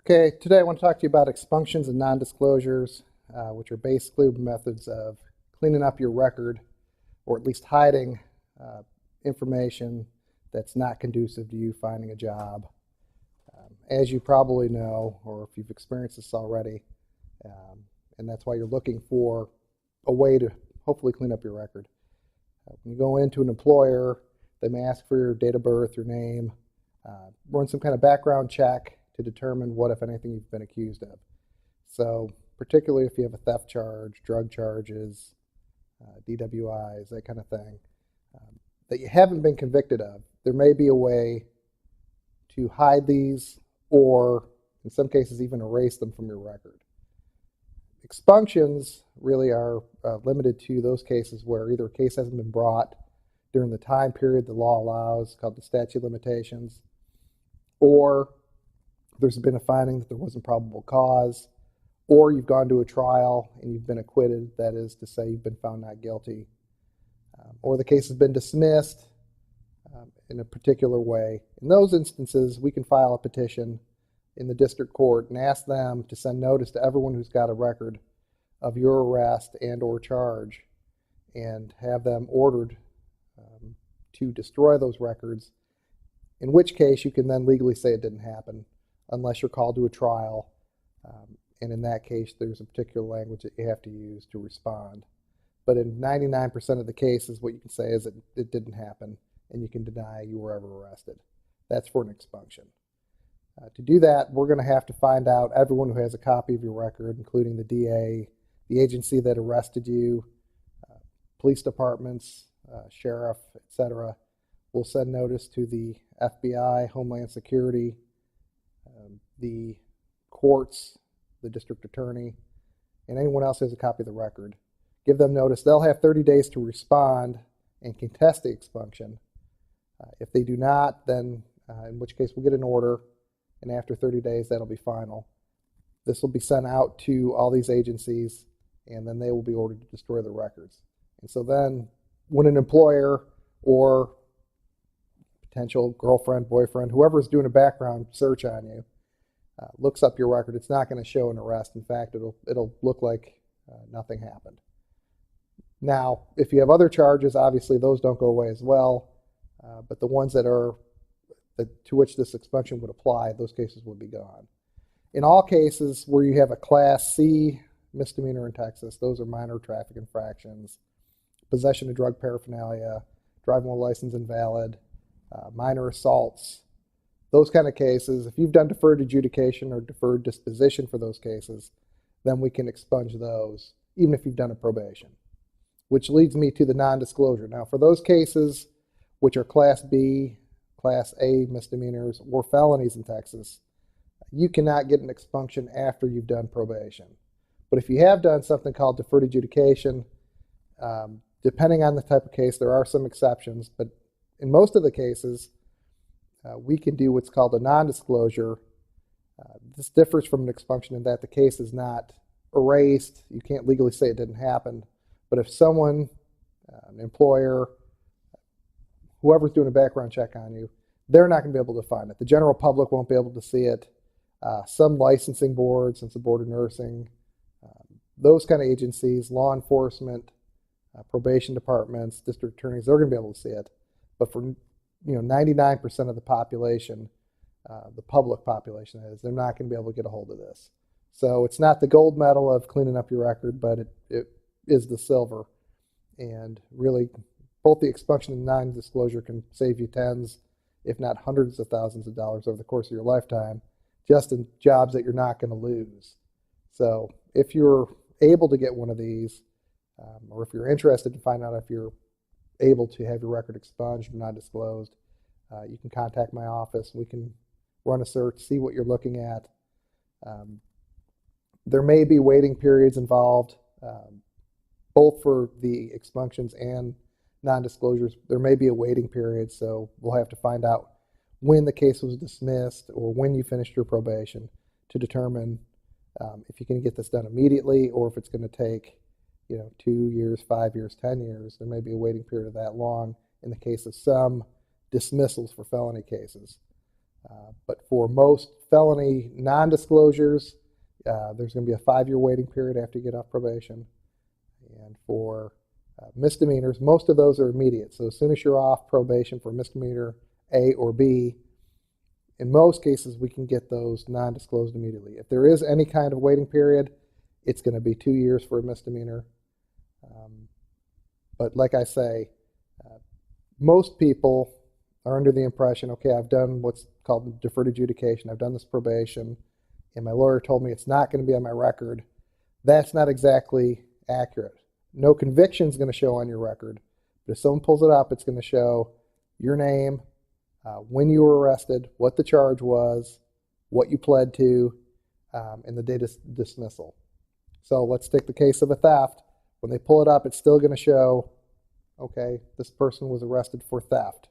Okay, today I want to talk to you about expunctions and non-disclosures, which are basically methods of cleaning up your record or at least hiding uh, information that's not conducive to you finding a job. As you probably know, or if you've experienced this already, and that's why you're looking for a way to hopefully clean up your record. When you go into an employer, they may ask for your date of birth, your name, run some kind of background check to determine what, if anything, you've been accused of. So particularly if you have a theft charge, drug charges, DWIs, that kind of thing, that you haven't been convicted of, there may be a way to hide these or, in some cases, even erase them from your record. Expunctions really are limited to those cases where either a case hasn't been brought during the time period the law allows, called the statute of limitations, or there's been a finding that there wasn't probable cause, or you've gone to a trial and you've been acquitted, that is to say you've been found not guilty, or the case has been dismissed in a particular way. In those instances, we can file a petition in the district court and ask them to send notice to everyone who's got a record of your arrest and or charge and have them ordered to destroy those records, in which case you can then legally say it didn't happen unless you're called to a trial, and in that case there's a particular language that you have to use to respond. But in 99% of the cases, what you can say is that it didn't happen and you can deny you were ever arrested. That's for an expunction. To do that, we're going to have to find out everyone who has a copy of your record, including the DA, the agency that arrested you, police departments, sheriff, etc. We'll send notice to the FBI, Homeland Security, the courts, the district attorney, and anyone else who has a copy of the record. Give them notice. They'll have 30 days to respond and contest the expunction. If they do not, then in which case we'll get an order, and after 30 days that'll be final. This will be sent out to all these agencies, and then they will be ordered to destroy the records. And so then when an employer or potential girlfriend, boyfriend, whoever's doing a background search on you, looks up your record, it's not going to show an arrest. In fact, it'll look like nothing happened. Now, if you have other charges, obviously those don't go away as well, but the ones to which this expunction would apply, those cases would be gone. In all cases where you have a Class C misdemeanor in Texas, those are minor traffic infractions, possession of drug paraphernalia, driving while license invalid, minor assaults, those kind of cases. If you've done deferred adjudication or deferred disposition for those cases, then we can expunge those, even if you've done a probation. Which leads me to the non-disclosure. Now, for those cases which are Class B, Class A misdemeanors, or felonies in Texas, you cannot get an expunction after you've done probation. But if you have done something called deferred adjudication, depending on the type of case, there are some exceptions, but in most of the cases, we can do what's called a non-disclosure. This differs from an expunction in that the case is not erased. You can't legally say it didn't happen. But if someone, an employer, whoever's doing a background check on you, they're not going to be able to find it. The general public won't be able to see it. Some licensing boards, since the Board of Nursing, those kind of agencies, law enforcement, probation departments, district attorneys, they're going to be able to see it. But for 99% of the population, the public population that is, they're not going to be able to get a hold of this. So it's not the gold medal of cleaning up your record, but it is the silver. And really, both the expunction and non-disclosure can save you tens, if not hundreds of thousands of dollars over the course of your lifetime, just in jobs that you're not going to lose. So if you're able to get one of these, or if you're interested to find out if you're able to have your record expunged or not disclosed, you can contact my office. We can run a search, see what you're looking at. There may be waiting periods involved, both for the expunctions and non-disclosures. There may be a waiting period, so we'll have to find out when the case was dismissed or when you finished your probation to determine if you can get this done immediately or if it's going to take 2 years, 5 years, 10 years. There may be a waiting period of that long in the case of some dismissals for felony cases. But for most felony non-disclosures, there's going to be a 5-year waiting period after you get off probation. And for misdemeanors, most of those are immediate. So as soon as you're off probation for misdemeanor A or B, in most cases, we can get those non-disclosed immediately. If there is any kind of waiting period, it's going to be 2 years for a misdemeanor. But like I say, most people are under the impression, okay, I've done what's called deferred adjudication. I've done this probation, and my lawyer told me it's not going to be on my record. That's not exactly accurate. No conviction is going to show on your record, but if someone pulls it up, it's going to show your name, when you were arrested, what the charge was, what you pled to, and the date of dismissal. So let's take the case of a theft. When they pull it up, it's still going to show, okay, this person was arrested for theft.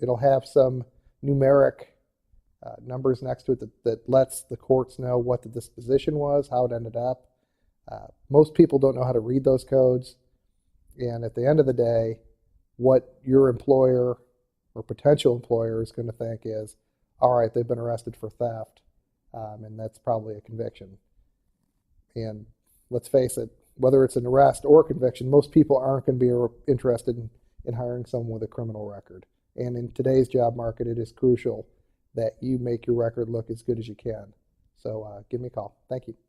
It'll have some numeric numbers next to it that lets the courts know what the disposition was, how it ended up. Most people don't know how to read those codes, and at the end of the day, what your employer or potential employer is going to think is, all right, they've been arrested for theft, and that's probably a conviction. And let's face it, whether it's an arrest or a conviction, most people aren't going to be interested in hiring someone with a criminal record. And in today's job market, it is crucial that you make your record look as good as you can. So give me a call. Thank you.